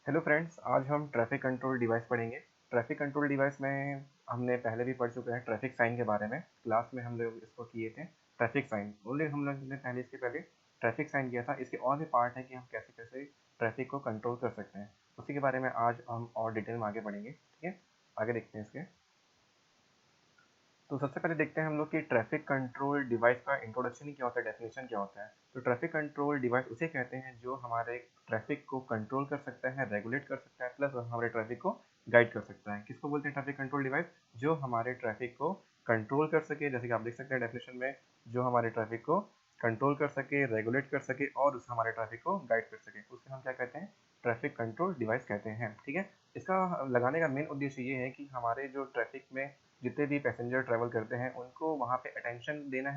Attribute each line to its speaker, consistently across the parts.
Speaker 1: Hello friends, आज हम traffic control device पढ़ेंगे। ट्रैफिक कंट्रोल डिवाइस में हमने पहले भी पढ़ चुके हैं ट्रैफिक साइन के बारे में। क्लास में हम लोग इसको किए थे ट्रैफिक साइन ओनली। हम लोग ने पहले इसके पहले ट्रैफिक साइन किया था। इसके और भी पार्ट है कि हम कैसे कैसे ट्रैफिक को कंट्रोल कर सकते हैं। उसी के बारे में आज हम और डिटेल में आगे बढ़ेंगे। ठीक है, आगे देखते हैं इसके। तो सबसे पहले देखते हैं हम लोग कि ट्रैफिक कंट्रोल डिवाइस का इंट्रोडक्शन ही क्या होता है, डेफिनेशन क्या होता है। तो ट्रैफिक कंट्रोल डिवाइस उसे कहते हैं जो हमारे ट्रैफिक को कंट्रोल कर सकता है, रेगुलेट कर सकता है, प्लस हमारे ट्रैफिक को गाइड कर सकता है। किसको बोलते हैं ट्रैफिक कंट्रोल डिवाइस? जो हमारे ट्रैफिक को कंट्रोल कर सके, जैसे कि आप देख सकते हैं डेफिनेशन में, जो हमारे ट्रैफिक को कंट्रोल कर सके, रेगुलेट कर सके और उस हमारे ट्रैफिक को गाइड कर सके, उसे हम क्या कहते हैं? ट्रैफिक कंट्रोल डिवाइस कहते हैं। ठीक है, इसका लगाने का मेन उद्देश्य ये है कि हमारे जो ट्रैफिक में जितने भी पैसेंजर ट्रैवल करते हैं उनको वहाँ पे अटेंशन देना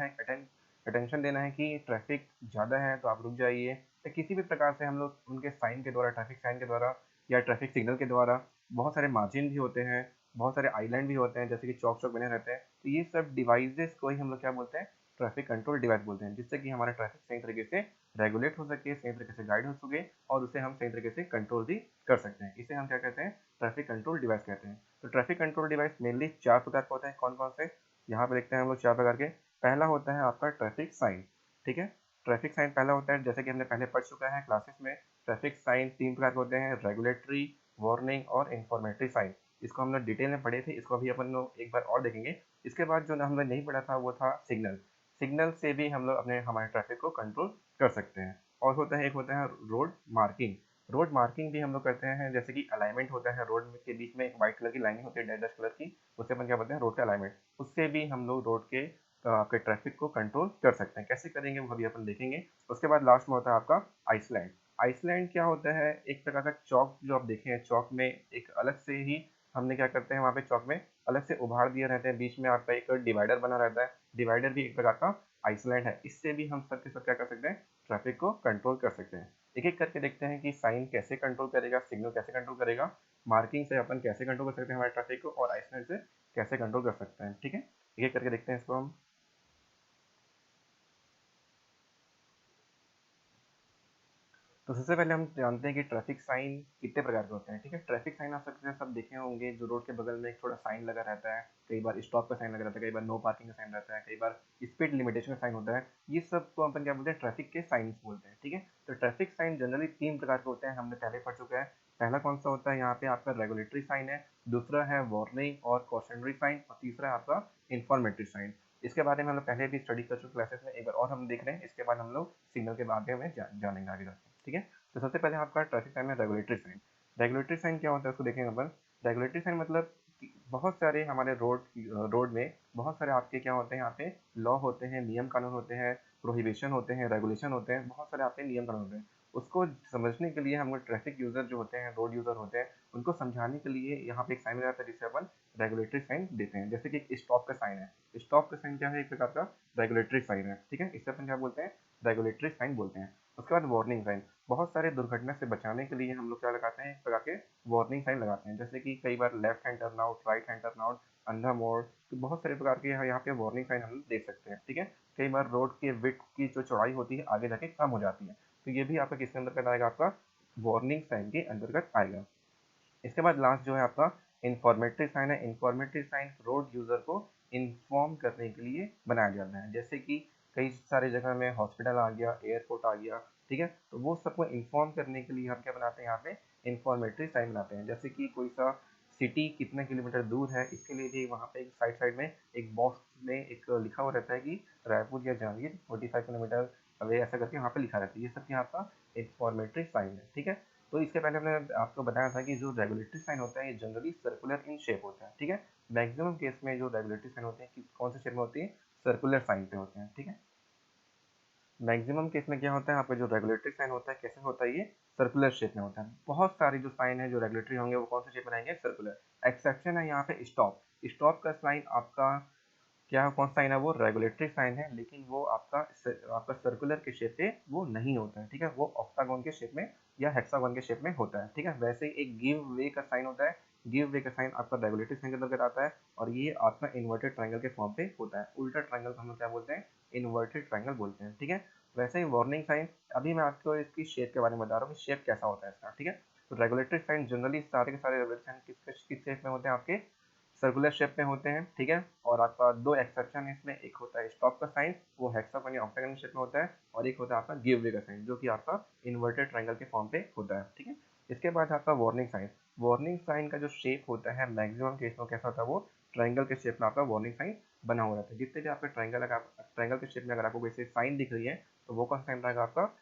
Speaker 1: है कि ट्रैफिक ज़्यादा है तो आप रुक जाइए, या किसी भी प्रकार से हम लोग उनके साइन के द्वारा, ट्रैफिक साइन के द्वारा या ट्रैफिक सिग्नल के द्वारा। बहुत सारे मार्जिन भी होते हैं, बहुत सारे आइलैंड भी होते हैं, जैसे कि चौक चौक बने रहते हैं। तो ये सब डिवाइसेस को ही हम लोग क्या बोलते हैं? ट्रैफिक कंट्रोल डिवाइस बोलते हैं, जिससे कि हमारा ट्रैफिक सही तरीके से रेगुलेट हो सके, सही तरीके से गाइड हो सके और उसे हम सही तरीके से कंट्रोल भी कर सकते हैं। इसे हम क्या कहते हैं? ट्रैफिक कंट्रोल डिवाइस कहते हैं। तो ट्रैफिक कंट्रोल डिवाइस मेनली 4 प्रकार का होता है। कौन कौन से? यहाँ पे देखते हैं हम लोग 4 प्रकार के। पहला होता है आपका ट्रैफिक साइन। ठीक है, ट्रैफिक साइन पहला होता है, जैसे कि हमने पहले पढ़ चुका है क्लासेस में। ट्रैफिक साइन 3 प्रकार के होते हैं: रेगुलेटरी, वार्निंग और इंफॉर्मेटरी साइन। इसको हम लोग डिटेल में पढ़े थे, इसको अभी अपन लोग एक बार और देखेंगे। इसके बाद जो हम लोग नहीं पढ़ा था वो था सिग्नल। सिग्नल से भी हम लोग हमारे ट्रैफिक को कंट्रोल कर सकते हैं। और होता है, एक होता है रोड मार्किंग। रोड मार्किंग भी हम लोग करते हैं, जैसे कि अलाइनमेंट होता है रोड के बीच में, एक व्हाइट कलर की लाइनिंग होती है डैश कलर की, उसे अपन क्या बोलते हैं? रोड का अलाइनमेंट। उससे भी हम लोग रोड के आपके ट्रैफिक को कंट्रोल कर सकते हैं। कैसे करेंगे वो अभी अपन देखेंगे। उसके बाद लास्ट में होता है आपका आइसलैंड। आइसलैंड क्या होता है? एक प्रकार का चौक, जो आप देखे हैं चौक में एक अलग से ही हमने क्या करते हैं, वहाँ पे चौक में अलग से उभार दिए रहते हैं, बीच में आपका एक डिवाइडर बना रहता है। डिवाइडर भी एक प्रकार का आइसलैंड है। इससे भी हम सब के सब क्या कर सकते हैं? ट्रैफिक को कंट्रोल कर सकते हैं। एक एक करके देखते हैं कि साइन कैसे कंट्रोल करेगा, सिग्नल कैसे कंट्रोल करेगा, मार्किंग से अपन कैसे कंट्रोल कर सकते हैं हमारे ट्रैफिक को, और आइसलैंड से कैसे कंट्रोल कर सकते हैं। ठीक है, एक एक करके देखते हैं इसको हम। तो सबसे पहले हम जानते हैं कि ट्रैफिक साइन कितने प्रकार के होते हैं। ठीक है, ट्रैफिक साइन आप सबके सब देखे होंगे, जो रोड के बगल में एक थोड़ा साइन लगा रहता है। कई बार स्टॉप का साइन लगा रहता है, कई बार नो पार्किंग का साइन रहता है, कई बार स्पीड लिमिटेशन का साइन होता है। ये सब को अपन क्या बोलते हैं? ट्रैफिक के साइंस बोलते हैं। ठीक है, तो ट्रैफिक साइन जनरली 3 प्रकार के होते हैं, हमने पहले पढ़ चुका है। पहला कौन सा होता है? यहाँ पे आपका रेगुलेटरी साइन है, दूसरा है वार्निंग और कॉशनरी साइन, और तीसरा है आपका इंफॉर्मेटरी साइन। इसके बारे में हम लोग पहले भी स्टडी कर चुके क्लासेस में, एक बार और हम देख रहे हैं। इसके बाद हम लोग सिग्नल के बारे में जानेंगे आगे जाके। ठीक है, तो सबसे पहले आपका ट्रैफिक साइन में रेगुलेटरी साइन। रेगुलेटरी साइन क्या होता है उसको देखेंगे अपन। रेगुलेटरी साइन मतलब बहुत सारे हमारे रोड में बहुत सारे आपके क्या होते हैं, यहाँ पे लॉ होते हैं, नियम कानून होते हैं, प्रोहिबिशन होते हैं, रेगुलेशन होते हैं, बहुत सारे आपके नियम कानून होते हैं। उसको समझने के लिए हम ट्रैफिक यूजर जो होते हैं, रोड यूजर होते हैं, उनको समझाने के लिए यहाँ पे एक साइन लगाता है, जिसे अपन रेगुलेटरी साइन देते हैं। जैसे कि स्टॉप का साइन है। स्टॉप का साइन क्या है? एक प्रकार का रेगुलेटरी साइन है। ठीक है, इसे अपन क्या बोलते हैं? रेगुलेटरी साइन बोलते हैं। उसके बाद वार्निंग साइन। बहुत सारे दुर्घटना से बचाने के लिए हम लोग क्या लगाते हैं? एक प्रकार के वार्निंग साइन लगाते हैं, जैसे कि कई बार left hand turn out, right hand turn out, अंधा मोड़। तो बहुत सारे प्रकार के यहाँ पे वार्निंग साइन हम देख सकते हैं। ठीक है, कई बार रोड के विड्थ की जो चौड़ाई होती है आगे जाके कम हो जाती है, तो ये भी आपका किसके अंतर्गत आएगा? आपका वार्निंग साइन के अंतर्गत आएगा। इसके बाद लास्ट जो है आपका इंफॉर्मेटरी साइन है। इंफॉर्मेटरी साइन रोड यूजर को इन्फॉर्म करने के लिए बनाया जाता है, जैसे कि कई सारी जगह में हॉस्पिटल आ गया, एयरपोर्ट आ गया। ठीक है, तो वो सबको इन्फॉर्म करने के लिए हम क्या बनाते हैं? यहाँ पे इंफॉर्मेटरी साइन बनाते हैं। जैसे कि कोई सा सिटी कितने किलोमीटर दूर है, इसके लिए भी वहाँ पे एक साइड साइड में एक बॉक्स में एक लिखा हुआ रहता है कि रायपुर या जांजगीर 45 किलोमीटर अवे, ऐसा करके वहाँ पे लिखा रहता है। ये सब यहाँ आपका इंफॉर्मेटरी साइन है। ठीक है, तो इसके पहले हमने आपको बताया था कि जो रेगुलेटरी साइन होता है ये जनरली सर्कुलर इन शेप होता है। ठीक है, मैक्सिमम केस में जो रेगुलेटरी साइन होते हैं कौन से शेप में होती है? सर्कुलर साइन पे होते हैं। ठीक है, मैक्सिमम केस में क्या होता है? आपका जो रेगुलेटरी साइन होता है कैसे होता है? ये सर्कुलर शेप में होता है। बहुत सारे जो साइन है जो रेगुलेटरी होंगे वो कौन से शेप में रहेंगे? सर्कुलर। एक्सेप्शन है यहाँ पे स्टॉप। स्टॉप का साइन आपका क्या, कौन सा साइन है? वो रेगुलेटरी साइन है, लेकिन वो आपका सर्कुलर के शेप पे वो नहीं होता है। ठीक है, वो ऑक्टागोन के शेप में या हेक्सागोन के शेप में होता है। ठीक है, वैसे ही एक गिव वे का साइन होता है। गिव वे का साइन आपका रेगुलेटरी साइन के अंतर्गत आता है, और ये आपका इन्वर्टेड ट्रायंगल के फॉर्म पे होता है। उल्टा ट्रायंगल को हम लोग क्या बोलते हैं? इन्वर्टेड ट्रायंगल बोलते हैं। ठीक है, वैसे ही वार्निंग साइन, अभी मैं आपको इसकी शेप के बारे में बता रहा हूँ कि शेप कैसा होता है इसका। ठीक है, तो रेगुलेटरी साइन जनरली सारे के सारे रेगुलेटरी साइन किस शेप में होते हैं, आपके सर्कुलर शेप में होते हैं, ठीक है। और आपका दो एक्सेप्शन है इसमें, एक होता है स्टॉप का साइन, वो हेक्सागोन या ऑक्टागोन शेप में होता है, और एक होता है आपका गिव वे का साइन, जो कि आपका इन्वर्टेड ट्रायंगल के फॉर्म पे होता है, ठीक है। इसके बाद आपका वार्निंग साइन। वार्निंग साइन का जो शेप होता है मैक्सिमम केस में कैसा होता है, वो ट्रायंगल के शेप में आपका वार्निंग साइन बना हुआ रहता है। जितने भी आपके ट्रायंगल के शेप में अगर आपको कोई साइन दिख रही है, तो वो कौन सा साइन रहेगा, आपका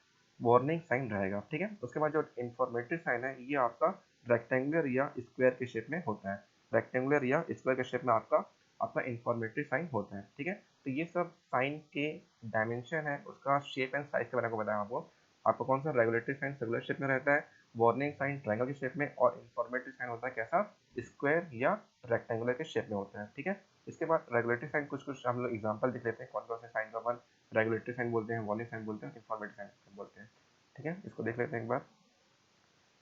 Speaker 1: वार्निंग साइन रहेगा, ठीक है। उसके बाद जो इंफॉर्मेटिव साइन है, ये आपका रेक्टेंगुलर या स्क्वायर के शेप में होता है। रेक्टेंगुलर या स्क्वायर के शेप में आपका आपका इंफॉर्मेटिव साइन होता है, ठीक है। तो ये सब साइन के डायमेंशन है, उसका शेप एंड साइज के बारे में बताया आपको। आपको कौन सा रेगुलेटरी साइन सर्कुलर शेप में रहता है, वार्निंग साइन ट्रायंगल के शेप में, और इंफॉर्मेटिव साइन होता है कैसा, स्क्वायर या रेक्टेंगुलर के शेप में होता है, ठीक है। इसके बाद रेगुलेटरी साइन कुछ हम लोग एग्जांपल देख लेते हैं, कौन कौन से साइन को अपन रेगुलेटरी साइन बोलते हैं, वार्निंग साइन बोलते हैं, इंफॉर्मेटिव साइन बोलते हैं, ठीक है। इसको देख लेते हैं एक बार।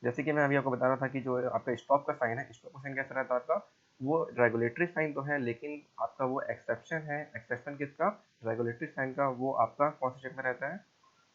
Speaker 1: जैसे कि मैं अभी आपको बता रहा था कि जो आपका स्टॉप का साइन है, स्टॉप का साइन कैसा रहता है आपका, वो रेगुलेटरी साइन तो है, लेकिन आपका वो एक्सेप्शन है, एक्सेप्शन किसका, रेगुलेटरी साइन का, वो आपका कौन सा शेप में रहता है,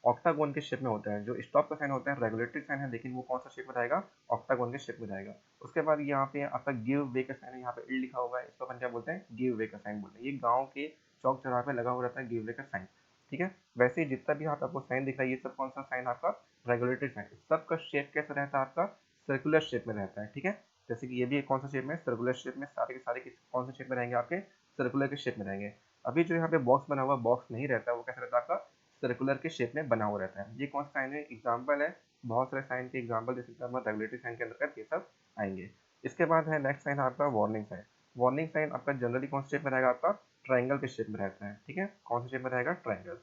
Speaker 1: ऑक्टागोन के शेप में होता है। जो स्टॉप का साइन होता है रेगुलेटरी साइन है, लेकिन वो कौन सा शेप में रहेगा, ऑक्टागोन के शेप में रहेगा। उसके बाद यहाँ पे आपका गिव वे का साइन है, यहाँ पे इल्ड लिखा हुआ है, इसको अपन क्या बोलते हैं, गिव वे का साइन बोलते हैं। ये गाँव के चौक चौराहे पे लगा हुआ रहता है गिव वे का साइन, ठीक है। वैसे ही जितना भी आपको साइन दिख रहा है, ये सब कौन सा साइन आपका रेगुलेटरी साइन, सबका शेप कैसा रहता है, आपका सर्कुलर शेप में रहता है, ठीक है। जैसे कि ये भी कौन सा शेप में, सर्कुलर शेप में, सारे के सारे कौन सा शेप में रहेंगे, आपके सर्कुलर के शेप में रहेंगे। अभी जो यहाँ पे बॉक्स बना हुआ, बॉक्स नहीं रहता, वो कैसा रहता है, आपका सर्कुलर के शेप में बना हुआ रहता है। ये कौन सा साइन है, एग्जाम्पल है, बहुत सारे साइन के एग्जाम्पल जैसे रेगुलेटरी साइन के अंतर्गत ये सब आएंगे। इसके बाद है नेक्स्ट साइन आपका वार्निंग साइन। वार्निंग साइन आपका जनरली कौन सा शेप में रहेगा, आपका ट्राइंगल के शेप में रहता है, ठीक है। कौन सा शेप में रहेगा, ट्राइंगल,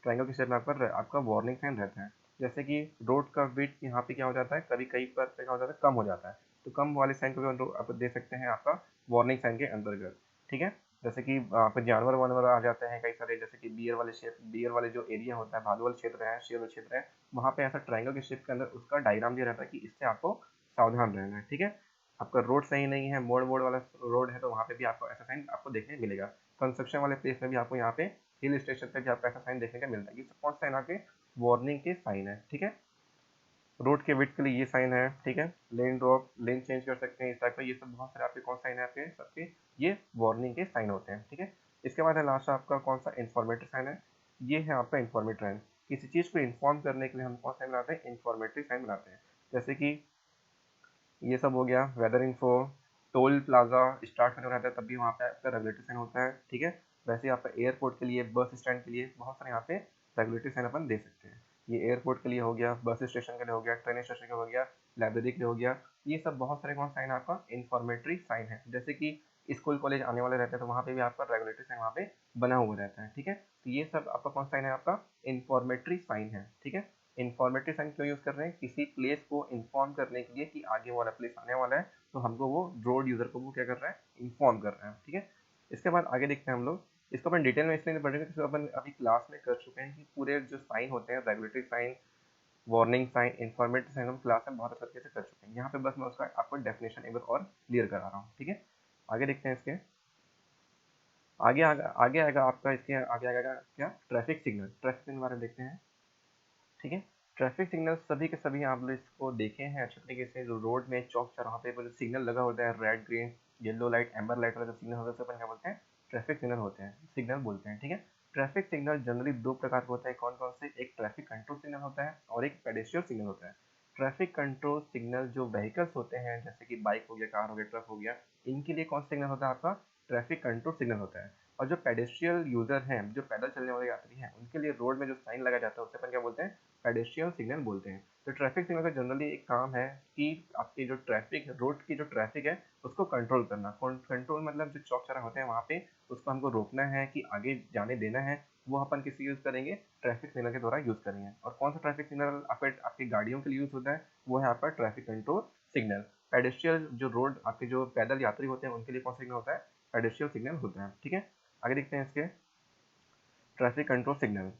Speaker 1: ट्राइंगल के शेप में आपका वार्निंग साइन रहता है। जैसे कि रोड का विड्थ यहाँ पे क्या हो जाता है, कभी कहीं पर क्या हो जाता है, कम हो जाता है, तो कम वाले साइन को भी आप दे सकते हैं आपका वार्निंग साइन के अंतर्गत, ठीक है। जैसे कि आप जानवर वानवर आ जाते हैं कई सारे, जैसे कि बियर वाले शेप, बियर वाले जो एरिया होता है, भालू वाले क्षेत्र है, शेर वाले क्षेत्र है, वहाँ पे ऐसा ट्राइंगल के शेप के अंदर उसका डायग्राम दिया रहता है कि इससे आपको सावधान रहना है, ठीक है। आपका रोड सही नहीं है, मोड़ मोड़ वाला रोड है, तो वहाँ पे भी आपको ऐसा साइन आपको देखने मिलेगा। कंस्ट्रक्शन वाले प्लेस में भी आपको यहाँ पे हिल स्टेशन पे भी आपको ऐसा साइन देखने का मिलता है। ये सब कौन सा साइन आपके वार्निंग के साइन है, ठीक है। रोड के विड्थ के लिए ये साइन है, ठीक है। लेन ड्रॉप, लेन चेंज कर सकते हैं इस टाइप का, ये सब बहुत सारे आपके कौन साइन है, आपके सबके ये वार्निंग के साइन होते हैं, ठीक है। इसके बाद है लास्ट आपका कौन सा, इंफॉर्मेटिव साइन है। ये है आपका इंफॉर्मेटिव साइन। किसी चीज़ को इन्फॉर्म करने के लिए हम कौन साइन बनाते हैं, इंफॉर्मेटिव साइन बनाते हैं। जैसे कि ये सब हो गया, weather info, toll plaza start करना रहता है तब भी वहाँ पे आपका रेगुलेटरी साइन होता है, ठीक है। वैसे आपका एयरपोर्ट के लिए, बस स्टैंड के लिए बहुत सारे यहाँ पे रेगुलेटरी साइन अपन दे सकते हैं। ये एयरपोर्ट के लिए हो गया, बस स्टेशन के लिए हो गया, ट्रेन स्टेशन का हो गया, लाइब्रेरी के लिए हो गया। ये सब बहुत सारे कौन साइन आपका इन्फॉर्मेटरी साइन है। जैसे कि स्कूल कॉलेज आने वाले रहते हैं, तो वहाँ पे भी आपका रेगुलेटरी साइन वहाँ पे बना हुआ रहता है, ठीक है। तो ये सब आपका कौन साइन है, आपका इन्फॉर्मेटरी साइन है, ठीक है। इन्फॉर्मेटिव साइन क्यों यूज कर रहे हैं, किसी प्लेस को इन्फॉर्म करने के लिए कि आगे वाला प्लेस आने वाला है, तो हमको वो रोड यूजर को वो क्या कर रहा है, इन्फॉर्म कर रहा है, ठीक है। इसके बाद आगे देखते हैं हम लोग, इसको अपन डिटेल में इसलिए नहीं पढ़ेंगे क्योंकि अपन अभी क्लास में कर चुके हैं कि पूरे जो साइन होते हैं, regulatory sign, warning sign, informative sign, हम क्लास में बहुत अच्छे तरीके से कर चुके हैं। यहाँ पे बस मैं उसका आपको डेफिनेशन एक बार और क्लियर करा रहा हूँ, ठीक है। आगे देखते हैं इसके आगे आएगा आपका, इसके आगे आएगा क्या, ट्रैफिक सिग्नल। ट्रैफिक सिग्नल बारे में देखते हैं, ठीक है। ट्रैफिक सिग्नल सभी के सभी आप लोग इसको देखे हैं अच्छे तरीके से, जो रोड में चौक चौराहा पे जो सिग्नल लगा होता है, red green yellow light amber light वाला जो सिग्नल होता है, उसे अपन क्या बोलते हैं, ट्रैफिक सिग्नल होते हैं, सिग्नल बोलते हैं, ठीक है। ट्रैफिक सिग्नल जनरली दो प्रकार के होते हैं, कौन कौन से, एक ट्रैफिक कंट्रोल सिग्नल होता है और एक पेडेस्ट्रियल सिग्नल होता है। ट्रैफिक कंट्रोल सिग्नल जो व्हीकल्स होते हैं, जैसे कि बाइक हो गया, कार हो गया, ट्रक हो गया, इनके लिए कौन सा सिग्नल होता है, आपका ट्रैफिक कंट्रोल सिग्नल होता है। और जो पेडेस्ट्रियल यूजर हैं, जो पैदल चलने वाले यात्री हैं, उनके लिए रोड में जो साइन लगा जाता है, उसे अपन क्या बोलते हैं, पेडेस्ट्रियल सिग्नल बोलते हैं। तो ट्रैफिक सिग्नल का जनरली एक काम है कि आपकी जो ट्रैफिक, रोड की जो ट्रैफिक है, उसको कंट्रोल करना। कंट्रोल मतलब जो चौक चौराहे होते हैं वहाँ पे उसको हमको रोकना है कि आगे जाने देना है, वो अपन किसी यूज़ करेंगे, ट्रैफिक सिग्नल के द्वारा यूज़ करेंगे। और कौन सा ट्रैफिक सिग्नल आपकी गाड़ियों के लिए यूज़ होता है, वो है आपका ट्रैफिक कंट्रोल सिग्नल। पेडेस्ट्रियल जो रोड आपके जो पैदल यात्री होते हैं, उनके लिए कौन सा सिग्नल होता है, पेडेस्ट्रियल सिग्नल होता है, ठीक है। आगे देखते हैं इसके ट्रैफिक कंट्रोल सिग्नल,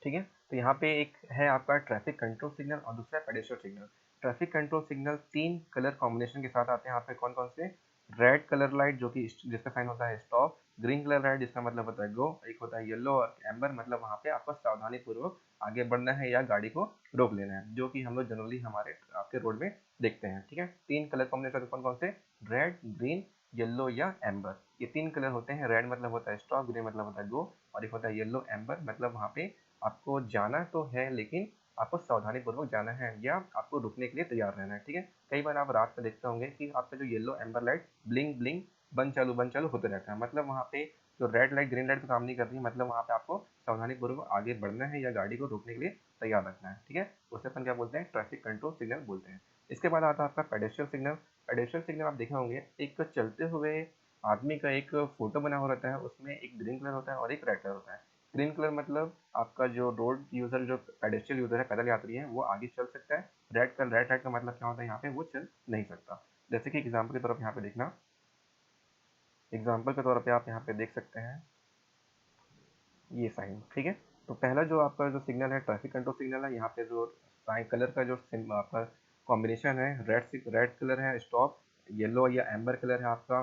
Speaker 1: ठीक है। तो यहाँ पे एक है आपका ट्रैफिक कंट्रोल सिग्नल और दूसरा पेडेस्ट्रियल सिग्नल। ट्रैफिक कंट्रोल सिग्नल तीन कलर कॉम्बिनेशन के साथ आते हैं, यहाँ पे कौन कौन से, रेड कलर लाइट जो कि जिसका साइन होता है स्टॉप, ग्रीन कलर लाइट जिसका मतलब होता है गो, एक होता है येलो और एम्बर मतलब वहाँ पे आपको सावधानी पूर्वक आगे बढ़ना है या गाड़ी को रोक लेना है, जो कि हम लोग जनरली हमारे आपके रोड में देखते हैं। ठीक है, तीन कलर कॉम्बिनेशन कौन कौन से, रेड, ग्रीन, येलो या एम्बर, ये तीन कलर होते हैं। रेड मतलब होता है स्टॉप, ग्रीन मतलब होता है गो, और एक होता है येलो एम्बर मतलब वहाँ पे आपको जाना तो है लेकिन आपको सावधानी पूर्वक जाना है या आपको रुकने के लिए तैयार रहना है। ठीक है, कई बार आप रात में देखते होंगे कि आपका जो yellow amber light blink blink बंद चालू होते रहता है, मतलब वहाँ पे जो रेड लाइट ग्रीन लाइट तो काम नहीं कर रही, मतलब वहाँ पे आपको सावधानी पूर्वक आगे बढ़ना है या गाड़ी को रोकने के लिए तैयार रखना है। ठीक है, उसे अपन क्या बोलते हैं, ट्रैफिक कंट्रोल सिग्नल बोलते हैं। इसके बाद आता है आपका पेडेस्ट्रियल सिग्नल। पेडेस्ट्रियल सिग्नल आप देखे होंगे, एक चलते हुए आदमी का एक फोटो बना हुआ रहता है, उसमें एक ग्रीन कलर होता है और एक रेड कलर होता है। ग्रीन कलर मतलब आपका जो रोड यूजर, जो पेडेस्ट्रियल यूजर है, पैदल यात्री है, वो आगे चल सकता है। रेड लाइट का मतलब क्या होता है, यहाँ पे वो चल नहीं सकता। जैसे कि एग्जाम्पल के तौर पर यहाँ पे देखना, एग्जाम्पल के तौर पे आप यहाँ पे देख सकते हैं ये साइन। ठीक है, तो पहला जो आपका जो सिग्नल है ट्रैफिक कंट्रोल सिग्नल है, यहाँ पे जो साइन कलर का जो आपका कॉम्बिनेशन है, रेड कलर है स्टॉप, येलो या एम्बर कलर है आपका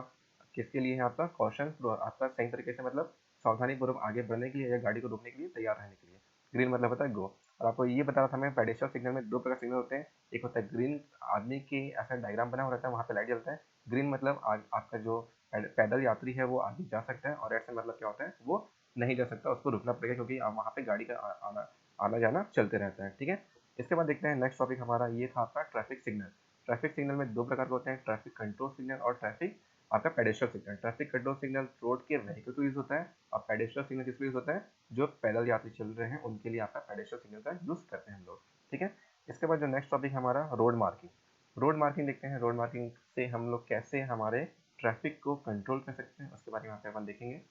Speaker 1: किसके लिए है, आपका कॉशन, आपका सही तरीके से मतलब सावधानी पूर्वक आगे बढ़ने के लिए या गाड़ी को रोकने के लिए तैयार रहने के लिए। ग्रीन मतलब होता है गो। और आपको ये बता रहा था मैं, पेडेस्ट्रियल सिग्नल में दो प्रकार सिग्नल होते हैं, एक होता है ग्रीन, आदमी के ऐसा डायग्राम बना हुआ रहता है, वहाँ पे लाइट जलता है। ग्रीन मतलब आपका जो पैदल यात्री है वो आगे जा सकता है, और रेड से मतलब क्या होता है, वो नहीं जा सकता, उसको रुकना पड़ेगा क्योंकि वहाँ पे गाड़ी का आना आना जाना चलते रहता है। ठीक है, इसके बाद देखते हैं नेक्स्ट टॉपिक हमारा, ये था आपका ट्रैफिक सिग्नल। ट्रैफिक सिग्नल में दो प्रकार के होते हैं, ट्रैफिक कंट्रोल सिग्नल और ट्रैफिक आपका pedestrian signal. Traffic control signal road के व्हीकल को यूज होता है, और पेडेस्ट्रियल सिग्नल किस यूज होता है, जो पैदल यात्री चल रहे हैं उनके लिए आपका पेडेस्ट्रियल सिग्नल का यूज करते हैं हम लोग। ठीक है, इसके बाद जो नेक्स्ट टॉपिक हमारा रोड मार्किंग। रोड मार्किंग देखते हैं, रोड मार्किंग से हम लोग कैसे हमारे ट्रैफिक को कंट्रोल कर सकते हैं, उसके बारे में यहाँ पे अपन देखेंगे।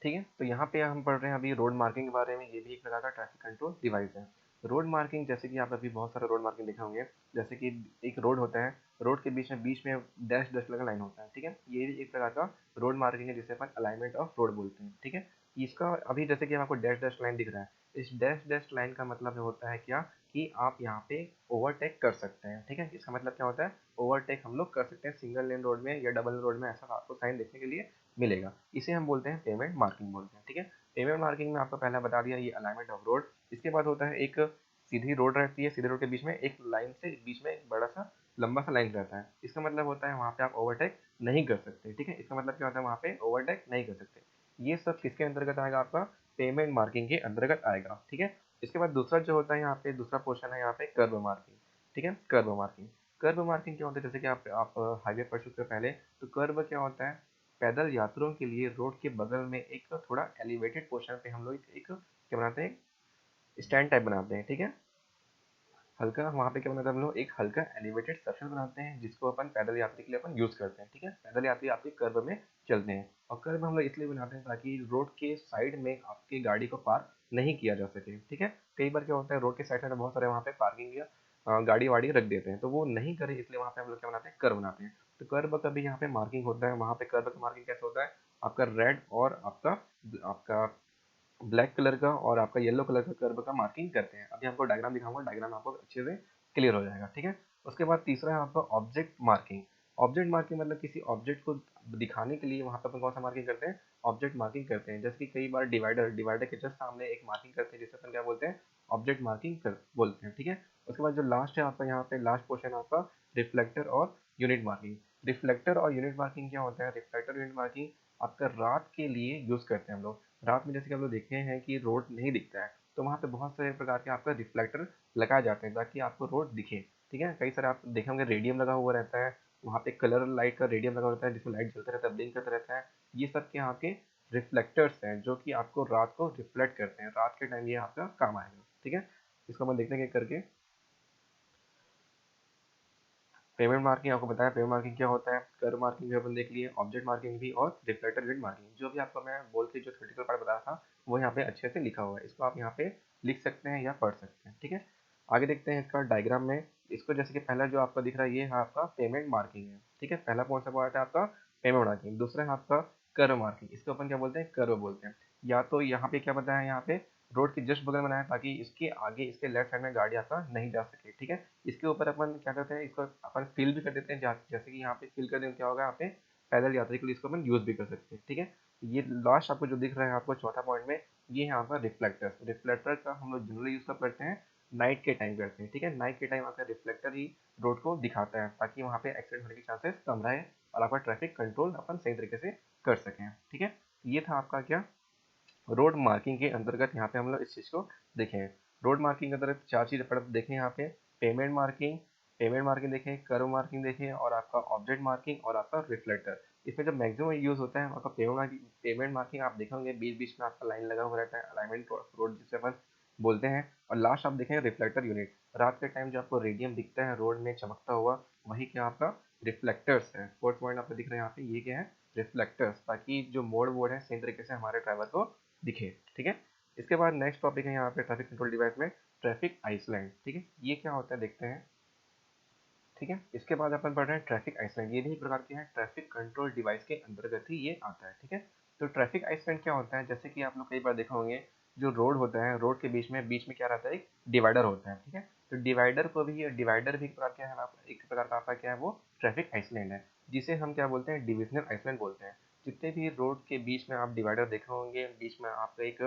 Speaker 1: ठीक है, तो यहाँ पे हम पढ़ रहे हैं अभी रोड मार्किंग के बारे में, ये भी एक प्रकार का ट्रैफिक कंट्रोल डिवाइस है। रोड मार्किंग, जैसे कि आप अभी बहुत सारे रोड मार्किंग देखे होंगे, जैसे कि एक रोड होता है, रोड के बीच में डैश डैश लगा लाइन होता है। ठीक है, ये भी एक प्रकार का रोड मार्किंग है जिसे अपन अलाइनमेंट ऑफ रोड बोलते हैं। ठीक है, इसका अभी जैसे कि आपको डैश डैश लाइन दिख रहा है, इस डैश डैश लाइन का मतलब होता है क्या, कि आप यहाँ पे ओवरटेक कर सकते हैं। ठीक है, इसका मतलब क्या होता है, ओवरटेक हम लोग कर सकते हैं सिंगल लेन रोड में या डबल लेन रोड में, ऐसा आपको साइन देखने के लिए मिलेगा। इसे हम बोलते हैं पेमेंट मार्किंग बोलते हैं। ठीक है, पेमेंट मार्किंग में आपको पहले बता दिया ये अलाइनमेंट ऑफ रोड। इसके बाद होता है एक सीधी रोड रहती है, सीधे रोड के बीच में एक लाइन से बीच में एक बड़ा सा लंबा सा लाइन रहता है, इसका मतलब होता है वहाँ पे आप ओवरटेक नहीं कर सकते। ठीक है, इसका मतलब क्या होता है, वहाँ पे ओवरटेक नहीं कर सकते। ये सब किसके अंतर्गत आएगा, आपका पेमेंट मार्किंग के अंतर्गत आएगा। ठीक है, इसके बाद दूसरा जो होता है यहाँ पे, दूसरा पोर्शन है यहाँ पे कर्व मार्किंग। ठीक है, कर्व मार्किंग, कर्व मार्किंग क्या होता है, जैसे कि आप हाईवे पढ़ चुके हो पहले, तो कर्व क्या होता है, पैदल यात्रियों के लिए रोड के बगल में एक थोड़ा एलिवेटेड पोर्शन पे हम लोग एक क्या बनाते हैं, स्टैंड टाइप बनाते हैं। ठीक है, हल्का वहाँ पे क्या बनाते हैं हम लोग, एक हल्का एलिवेटेड सेक्शन बनाते हैं जिसको अपन पैदल यात्री के लिए अपन यूज करते हैं। ठीक है, पैदल यात्री आपके कर्व में चलते हैं, और कर्व हम लोग इसलिए बनाते हैं ताकि रोड के साइड में आपकी गाड़ी को पार्क नहीं किया जा सके। ठीक है, कई बार क्या होता है, रोड के साइड में बहुत सारे वहाँ पे पार्किंग या गाड़ी वाड़ी रख देते हैं, तो वो नहीं करें इसलिए वहाँ पे हम लोग क्या बनाते हैं, कर्व बनाते हैं। तो कर्व का भी यहाँ पे मार्किंग होता है, वहाँ पे कर्व का मार्किंग कैसे होता है, आपका रेड और आपका आपका ब्लैक कलर का और आपका येलो कलर का कर्व का मार्किंग करते हैं। अभी आपको डायग्राम दिखाऊंगा, डायग्राम आपको अच्छे से क्लियर हो जाएगा। ठीक है, उसके बाद तीसरा है आपका ऑब्जेक्ट मार्किंग। ऑब्जेक्ट मार्किंग मतलब किसी ऑब्जेक्ट को दिखाने के लिए वहाँ पर अपन कौन सा मार्किंग करते हैं, ऑब्जेक्ट मार्किंग करते हैं। जैसे कि कई बार डिवाइडर डिवाइडर के जस्ट सामने एक मार्किंग करते हैं जिसे अपन क्या बोलते हैं, ऑब्जेक्ट मार्किंग कर बोलते हैं। ठीक है, उसके बाद जो लास्ट है आपका यहाँ पे लास्ट पोर्शन है आपका रिफ्लेक्टर और यूनिट मार्किंग। रिफ्लेक्टर और यूनिट मार्किंग क्या होता है, रिफ्लेक्टर यूनिट मार्किंग आपका रात के लिए यूज करते हैं हम लोग। रात में जैसे कि हम लोग देखते हैं कि रोड नहीं दिखता है, तो वहाँ पे बहुत सारे प्रकार के आपका रिफ्लेक्टर लगाए जाते हैं ताकि आपको रोड दिखे। ठीक है, कई सारे आप देखे होंगे रेडियम लगा हुआ रहता है, वहाँ पे कलर लाइट का रेडियम लगा होता है जिसमें लाइट जलता रहता है, ब्लिंक करता रहता है। ये सब के यहाँ के रिफ्लेक्टर्स हैं जो कि आपको रात को रिफ्लेक्ट करते हैं, रात के टाइम ये आपका काम आएगा। ठीक है, इसको हम देखते हैं करके। पेमेंट मार्किंग आपको बताया, पेमेंट मार्किंग क्या होता है, कर्व मार्किंग भी अपन देख लिए, ऑब्जेक्ट मार्किंग भी, और रिफ्लेक्टर यूनिट मार्किंग, जो भी आपको मैं बोल के जो थ्योरेटिकल पार्ट बताया था वो यहाँ पे अच्छे से लिखा हुआ है, इसको आप यहाँ पे लिख सकते हैं या पढ़ सकते हैं। ठीक है, आगे देखते हैं इसका डायग्राम में। इसको जैसे कि पहला जो आपका दिख रहा है ये है आपका पेमेंट मार्किंग है। ठीक है, पहला कौन सा पार्ट है आपका, पेमेंट मार्किंग। दूसरा है आपका कर्व मार्किंग, इसको अपन क्या बोलते हैं, कर्व बोलते हैं। या तो यहाँ पे क्या बताया है, यहाँ पे रोड के जस्ट बगल में बनाया है ताकि इसके आगे इसके लेफ्ट साइड में गाड़ी आपका नहीं जा सके, ठीक है। इसके ऊपर अपन क्या करते हैं, इसको अपन फिल भी कर देते हैं, जैसे कि यहाँ पे फिल कर दें क्या होगा, यहाँ पे पैदल यात्री के लिए इसको अपन यूज भी कर सकते हैं, ठीक है। ये लास्ट आपको जो दिख रहा है आपको चौथा पॉइंट में, ये है आपका रिफ्लेक्टर। रिफ्लेक्टर का हम लोग जनरली यूज कब करते हैं, नाइट के टाइम करते हैं, ठीक है। नाइट के टाइम आपका रिफ्लेक्टर ही रोड को दिखाता है ताकि वहाँ पे एक्सीडेंट होने के चांसेस कम रहे और आपका ट्रैफिक कंट्रोल अपन सही तरीके से कर सकें, ठीक है। ये था आपका क्या, रोड मार्किंग के अंतर्गत यहाँ पे हम लोग इस चीज़ को देखें। रोड मार्किंग के अंतर्गत 4 चीज़ें पर देखें यहाँ पे, पेमेंट मार्किंग देखें, कर्व मार्किंग देखें और आपका ऑब्जेक्ट मार्किंग और आपका रिफ्लेक्टर। इसमें जो मैक्सिमम यूज़ होता है आपका पेमेंट मार्किंग आप देखेंगे बीच बीच में आपका लाइन लगा हुआ रहता है, अलाइनमेंट रोड जिसे अपन बोलते हैं। और लास्ट आप देखें रिफ्लेक्टर यूनिट, रात के टाइम जो आपको रेडियम दिखता है रोड में चमकता हुआ, वही क्या आपका रिफ्लेक्टर्स है। फोर्थ पॉइंट आपको दिख रहा है यहाँ पे, ये क्या है, रिफ्लेक्टर्स, ताकि जो मोड़ वोड़ है सही तरीके से हमारे ड्राइवर को दिखे, ठीक है। इसके बाद नेक्स्ट टॉपिक है यहाँ पे ट्रैफिक कंट्रोल डिवाइस में ट्रैफिक आइसलैंड, ठीक है। ये क्या होता है देखते हैं, ठीक है। इसके बाद अपन पढ़ रहे हैं ट्रैफिक आइसलैंड, ये भी एक प्रकार के हैं ट्रैफिक कंट्रोल डिवाइस के अंतर्गत ही ये आता है, ठीक है। तो ट्रैफिक आइसलैंड क्या होता है, जैसे कि आप लोग कई बार देखा होंगे, जो रोड होता है, रोड के बीच में क्या रहता है, एक डिवाइडर होता है, ठीक है। तो डिवाइडर भी एक प्रकार क्या है, एक प्रकार का आपका क्या है, वो ट्रैफिक आइसलैंड है, जिसे हम क्या बोलते हैं, डिविजनल आइसलैंड बोलते हैं। जितने भी रोड के बीच में आप डिवाइडर देखे होंगे, बीच में आपका एक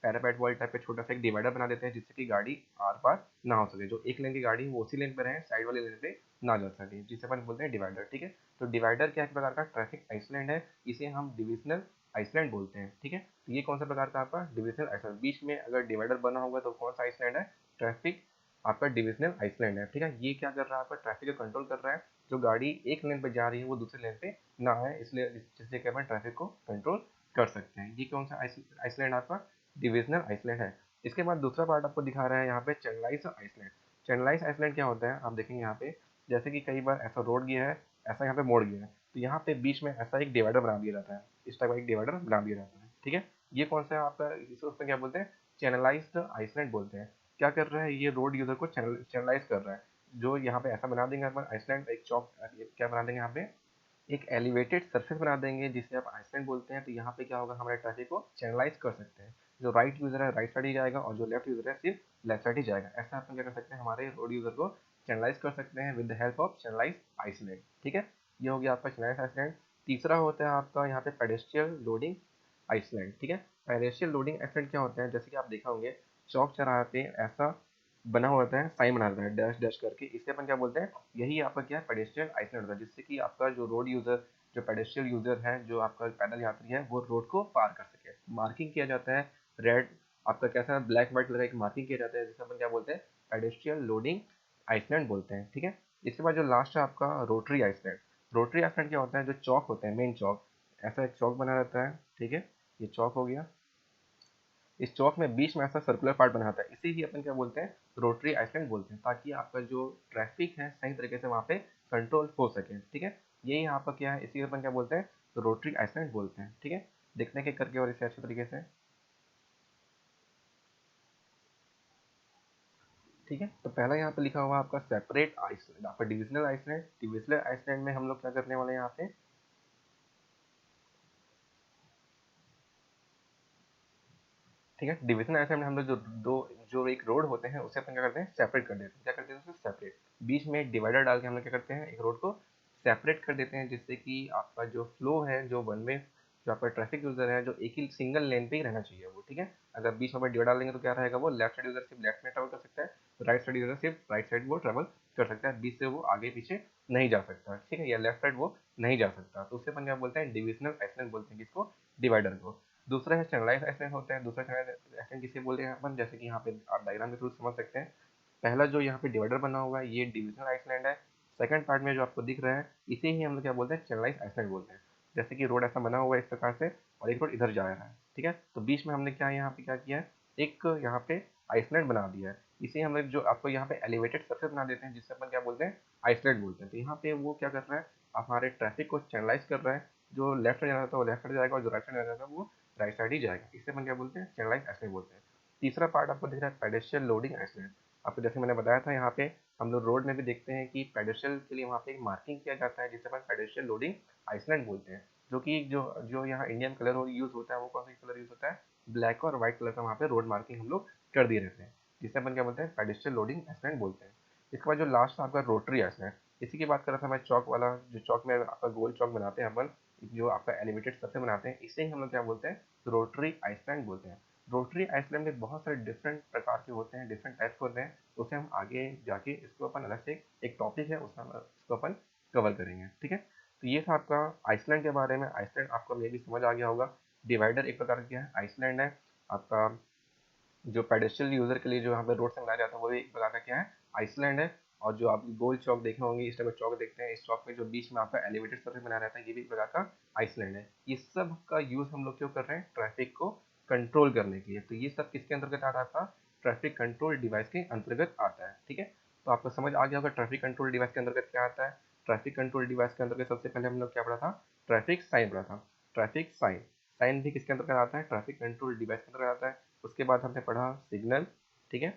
Speaker 1: पैरापेट वॉल टाइप का छोटा सा एक डिवाइडर बना देते हैं जिससे कि गाड़ी आर पार ना हो सके, जो एक लेन की गाड़ी वो उसी लेन पर रहे, साइड वाले लेन पे ना जा सके, जिसे अपन बोलते हैं डिवाइडर, ठीक है। तो डिवाइडर क्या एक प्रकार का ट्रैफिक आइसलैंड है, इसे हम डिविजनल आइसलैंड बोलते हैं, ठीक है। तो ये कौन सा प्रकार का आपका डिविजनल आइसलैंड, बीच में अगर डिवाइडर बना होगा तो कौन सा आइसलैंड है, ट्रैफिक आपका डिविजनल आइसलैंड है, ठीक है। ये क्या कर रहा है, आपका ट्रैफिक को कंट्रोल कर रहा है, जो गाड़ी एक लेन पे जा रही है वो दूसरे लेन पे ना है, इसलिए जिससे कि अपन ट्रैफिक को कंट्रोल कर सकते हैं। ये कौन सा आइसलैंड आपका डिविजनल आइसलैंड है। इसके बाद दूसरा पार्ट आपको दिखा रहा है यहाँ पे चैनलाइज आइसलैंड। चैनलाइज आइसलैंड क्या होता है, आप देखेंगे यहाँ पे, जैसे कि कई बार ऐसा रोड गया है, ऐसा यहाँ पे मोड़ गया है, तो यहाँ पे बीच में ऐसा एक डिवाइडर बना दिया जाता है, इस टाइप का एक डिवाइडर बना दिया जाता है, ठीक है। ये कौन सा है आपका, इसको उसमें क्या बोलते हैं, चैनलाइज्ड आइसलैंड बोलते हैं। क्या कर रहा है, ये रोड यूजर को चैनलाइज कर रहा है, जो यहाँ पे ऐसा बना देंगे अपन आइसलैंड, एक चौक क्या बना देंगे यहाँ पे, एक एलिवेटेड सरफेस बना देंगे जिसे आप आइसलैंड बोलते हैं। तो यहाँ पे क्या होगा, हमारे ट्रैफिक को चैनलाइज कर सकते हैं, जो राइट यूजर है राइट साइड ही जाएगा और जो लेफ्ट यूजर है सिर्फ लेफ्ट साइड ही जाएगा। ऐसा अपन क्या कर सकते हैं, हमारे रोड यूजर को चैनलाइज कर सकते हैं with the help of channelise island, ठीक है। ये हो गया आपका चैनलाइज आइसलैंड। तीसरा होता है आपका यहाँ पे पेडेस्ट्रियल लोडिंग आइसलैंड, ठीक है। पेडेस्ट्रियल लोडिंग आइसलैंड क्या होता है, जैसे कि आप देखा होंगे चौक चौराहे पे ऐसा बना हुआ होता है, साइन बना रहता है डैश डैश करके, इसे अपन क्या बोलते हैं, यही आपका क्या है, पेडेस्ट्रियल आइसलैंड होता है, जिससे कि आपका जो रोड यूजर, जो पेडेस्ट्रियल यूजर है, जो आपका पैदल यात्री है, वो रोड को पार कर सके। मार्किंग किया जाता है रेड, आपका कैसा ब्लैक व्हाइट कलर का मार्किंग किया जाता है, जिसे अपन क्या बोलते हैं, पेडेस्ट्रियल लोडिंग आइसलैंड बोलते हैं, ठीक है। इसके बाद जो लास्ट है आपका रोटरी आइसलैंड। रोटरी आइसलैंड क्या होता है, जो चौक होते हैं, मेन चौक, ऐसा एक चौक बना रहता है, ठीक है। ये चौक हो गया, इस चौक में बीच में ऐसा सर्कुलर पार्ट बना होता है, इसे ही अपन क्या बोलते हैं, रोटरी आइसलैंड बोलते हैं, ताकि आपका जो ट्रैफिक है सही तरीके से वहाँ पे कंट्रोल हो सके, ठीक है। यही यहाँ पर क्या है, इसी अपन क्या बोलते हैं, रोटरी आइसलैंड बोलते हैं, ठीक है। देखते हैं कि करके और इसे अच्छे तरीके से, ठीक है। तो पहला यहाँ पे लिखा हुआ आपका सेपरेट आइसलैंड, आपका डिविजनल आइसलैंड। डिविजनल आइसलैंड में हम लोग क्या करने वाले हैं यहाँ पे, ठीक है। डिवीजन आइसलैंड में हम लोग जो दो जो एक रोड होते हैं उसे अपन क्या करते हैं, सेपरेट कर देते हैं, क्या करते हैं उसे सेपरेट, बीच में एक डिवाइडर डाल के हम लोग क्या करते हैं, एक रोड को सेपरेट कर देते हैं, जिससे कि आपका जो फ्लो है, जो वन वे, जो आपका ट्रैफिक यूजर है, जो एक ही सिंगल लेन पे ही रहना चाहिए वो, ठीक है। अगर बीच में डिवाइडर डालेंगे तो क्या रहेगा, वो लेफ्ट साइड यूजर सिर्फ लेफ्ट में ट्रेवल कर सकता है, राइट साइड यूजर सिर्फ राइट साइड वो ट्रेवल कर सकता है, बीच से वो आगे पीछे नहीं जा सकता, ठीक है, या लेफ्ट साइड वो नहीं जा सकता। तो उससे अपन क्या बोलते हैं, डिविजनल आइसलैंड बोलते हैं किसको, डिवाइडर को। दूसरा है चैनलाइज आइसलैंड होता है, दूसरा चैनलाइज आइसलैंड किसे बोलते हैं अपन, जैसे कि यहाँ पे आप डायग्राम के थ्रू समझ सकते हैं। पहला जो यहाँ पे डिवाइडर बना हुआ है ये डिविजनल आइसलैंड है, सेकंड पार्ट में जो आपको दिख रहा है इसे ही हम लोग क्या बोलते हैं, चैनलाइज आइसलैंड बोलते हैं। जैसे कि रोड ऐसा बना हुआ है इस प्रकार से और एक रोड इधर जा रहा है, ठीक है। तो बीच में हमने क्या यहाँ पे क्या किया है, एक यहाँ पे आइसलैंड बना दिया है, इसे हम लोग जो आपको यहाँ पे एलिवेटेड सरफेस बना देते हैं, जिससे अपन क्या बोलते हैं, आइसलैंड बोलते हैं। तो यहाँ पे वो क्या कर रहा है, हमारे ट्रैफिक को चैनलाइज कर रहा है, जो लेफ्ट साइड जाना था वो लेफ्ट साइड जाएगा और जो राइट साइड जाना था वो राइट साइड ही जाएगा, इसे अपन क्या बोलते हैं, चैनलाइज आइसलैंड बोलते हैं। तीसरा पार्ट आपको दिख रहा है पेडेस्ट्रियल लोडिंग आइसलैंड। आपको जैसे मैंने बताया था, यहाँ पे हम लोग रोड में भी देखते हैं कि पेडेस्ट्रियल के लिए वहाँ पे एक मार्किंग किया जाता है, जिसे अपन पेडेस्ट्रियल लोडिंग आइसलैंड बोलते हैं, जो कि जो जो यहाँ इंडियन कलर यूज होता है वो कौन सा कलर यूज होता है, ब्लैक और व्हाइट कलर का वहाँ पे रोड मार्किंग हम लोग कर दिए रहते हैं, जिसे अपन क्या बोलते हैं, पेडेस्ट्रियल लोडिंग आइसलैंड बोलते हैं। इसके बाद जो लास्ट था आपका रोटरी आइसलैंड, इसी की बात कर रहा था मैं, चौक वाला, जो चौक में आपका गोल चौक बनाते हैं अपन, जो आपका एलिवेटेड स्ट्रक्चर बनाते हैं, इसे ही हम लोग क्या बोलते हैं, रोटरी आइसलैंड बोलते हैं। रोटरी आइसलैंड में बहुत सारे डिफरेंट प्रकार के होते हैं, डिफरेंट टाइप्स होते हैं, उसे हम आगे जाके इसको अपन अलग से एक टॉपिक है उसमें इसको अपन कवर करेंगे, ठीक है। तो ये था आपका आइसलैंड के बारे में। आइसलैंड आपको मे भी समझ आ गया होगा। डिवाइडर एक प्रकार का क्या है, आइसलैंड है आपका। जो पेडेस्ट्रियल यूजर के लिए जो यहाँ पे रोड से बनाया जाता है वो भी एक प्रकार का क्या है, आइसलैंड है। और जो आप गोल चौक देखे होंगे, इस टाइप का चौक देखते हैं, इस चौक में जो बीच में आपका एलिवेटेड सर्फेस बनाया रहता है, ये भी एक प्रकार का आइसलैंड है। ये सब का यूज हम लोग क्यों कर रहे हैं, ट्रैफिक को कंट्रोल करने के लिए। तो ये सब किसके अंतर्गत आता था, ट्रैफिक कंट्रोल डिवाइस के अंतर्गत आता है, ठीक है। तो आपको समझ आ गया होगा ट्रैफिक कंट्रोल डिवाइस के अंतर्गत क्या आता है। ट्रैफिक कंट्रोल डिवाइस के अंतर्गत सबसे पहले हम लोग क्या पढ़ा था, ट्रैफिक साइन पढ़ा था। ट्रैफिक साइन, साइन भी किसके अंतर्गत आता है, ट्रैफिक कंट्रोल डिवाइस के अंतर्गत आता है। उसके बाद हमने पढ़ा सिग्नल, ठीक है,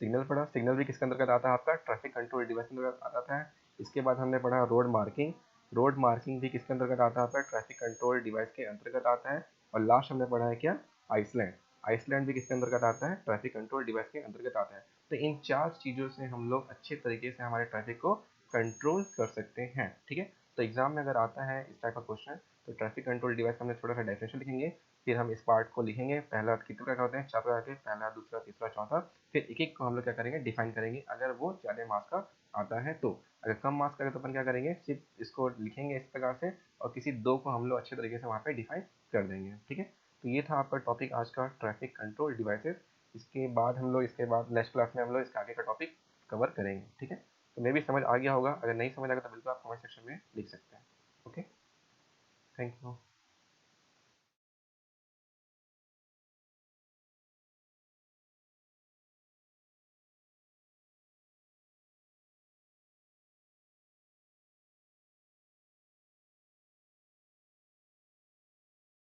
Speaker 1: सिग्नल पढ़ा। सिग्नल भी किसके अंतर्गत आता है, आपका ट्रैफिक कंट्रोल डिवाइस के अंतर्गत आता है। इसके बाद हमने पढ़ा रोड मार्किंग। रोड मार्किंग भी किसके अंतर्गत आता है, आपका ट्रैफिक कंट्रोल डिवाइस के अंतर्गत आता है। और लास्ट हमने पढ़ा है क्या, आइसलैंड। आइसलैंड भी किसके अंतर्गत आता है, ट्रैफिक कंट्रोल डिवाइस के अंतर्गत आता है। तो इन चार चीज़ों से हम लोग अच्छे तरीके से हमारे ट्रैफिक को कंट्रोल कर सकते हैं, ठीक है। तो एग्जाम में अगर आता है इस टाइप का क्वेश्चन, तो ट्रैफिक कंट्रोल डिवाइस का हमने थोड़ा सा डेफिनेशन लिखेंगे, फिर हम इस पार्ट को लिखेंगे। पहला कितने प्रकार होते हैं, चार प्रकार के, पहला, दूसरा, तीसरा, चौथा। फिर एक एक को हम लोग क्या करेंगे, डिफाइन करेंगे। अगर वो ज़्यादा मार्क्स का आता है तो, अगर कम मार्क्स का है तो अपन क्या करेंगे, सिर्फ इसको लिखेंगे इस प्रकार से, और किसी दो को हम लोग अच्छे तरीके से वहाँ पे डिफाइन कर देंगे, ठीक है। तो ये था आपका टॉपिक आज का, ट्रैफिक कंट्रोल डिवाइसेस। इसके बाद हम लोग, इसके बाद नेक्स्ट क्लास में हम लोग इसके आगे का टॉपिक कवर करेंगे, ठीक है। तो मे भी समझ आ गया होगा, अगर नहीं समझ आ गया तो बिल्कुल आप कमेंट सेक्शन में लिख सकते हैं। Okay, thank you.